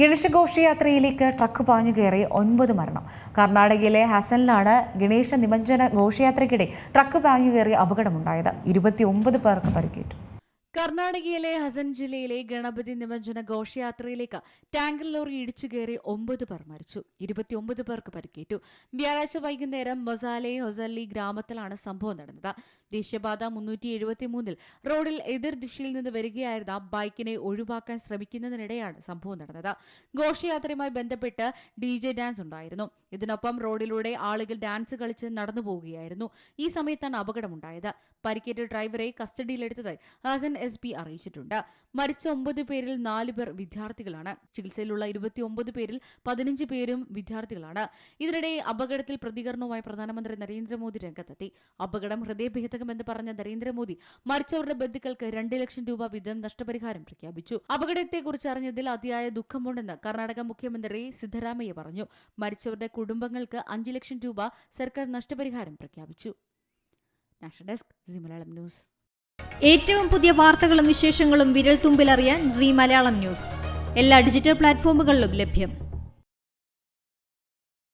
Ganesha ഘോഷയാത്രയിലേക്ക് truck പാഞ്ഞു കയറി 9 മരണം. കർണാടകയിലെ ഹസനിലാണ് ഗണേശ നിമജ്ജന ഘോഷയാത്രയ്ക്കിടെ ട്രക്ക് പാഞ്ഞു കയറി അപകടമുണ്ടായത്. 29 പേർക്ക് പരിക്കേറ്റു. കർണാടകയിലെ ഹസൻ ജില്ലയിലെ ഗണപതി നിമജ്ജന ഘോഷയാത്രയിലേക്ക് ടാങ്കർ ലോറി ഇടിച്ചു കയറി 9 പേർ മരിച്ചു. 29 പേർക്ക് പരിക്കേറ്റു. വ്യാഴാഴ്ച വൈകുന്നേരം മൊസാലെ ഹൊസല്ലി ഗ്രാമത്തിലാണ് സംഭവം നടന്നത്. ദേശീയപാത 373 റോഡിൽ എതിർ ദിശയിൽ നിന്ന് വരികയായിരുന്ന ബൈക്കിനെ ഒഴിവാക്കാൻ ശ്രമിക്കുന്നതിനിടെയാണ് സംഭവം നടന്നത്. ഘോഷയാത്രയുമായി ബന്ധപ്പെട്ട് DJ ഡാൻസ് ഉണ്ടായിരുന്നു. ഇതിനൊപ്പം റോഡിലൂടെ ആളുകൾ ഡാൻസ് കളിച്ച് നടന്നു പോവുകയായിരുന്നു. ഈ സമയത്താണ് അപകടമുണ്ടായത്. പരിക്കേറ്റ ഡ്രൈവറെ കസ്റ്റഡിയിലെടുത്തതായി ഹസൻ SP അറിയിച്ചിട്ടുണ്ട്. മരിച്ച 9 പേരിൽ 4 പേർ വിദ്യാർത്ഥികളാണ്. ചികിത്സയിലുള്ള 29 പേരിൽ 15 പേരും വിദ്യാർത്ഥികളാണ്. ഇതിനിടെ അപകടത്തിൽ പ്രതികരണവുമായി പ്രധാനമന്ത്രി നരേന്ദ്രമോദി രംഗത്തെത്തി. അപകടം ഹൃദയഭേദകമെന്ന് പറഞ്ഞ നരേന്ദ്രമോദി മരിച്ചവരുടെ ബന്ധുക്കൾക്ക് 2 ലക്ഷം രൂപ വീതം നഷ്ടപരിഹാരം പ്രഖ്യാപിച്ചു. അപകടത്തെക്കുറിച്ച് അറിഞ്ഞതിൽ അതിയായ ദുഃഖമുണ്ടെന്ന് കർണാടക മുഖ്യമന്ത്രി സിദ്ധരാമയ്യ പറഞ്ഞു. മരിച്ചവരുടെ കുടുംബങ്ങൾക്ക് 5 ലക്ഷം രൂപ സർക്കാർ നഷ്ടപരിഹാരം പ്രഖ്യാപിച്ചു. National desk C Malayalam news. ഏറ്റവും പുതിയ വാർത്തകളും വിശേഷങ്ങളും വിരൽ തുമ്പിലറിയാൻ സി മലയാളം ന്യൂസ് എല്ലാ ഡിജിറ്റൽ പ്ലാറ്റ്ഫോമുകളിലും ലഭ്യം.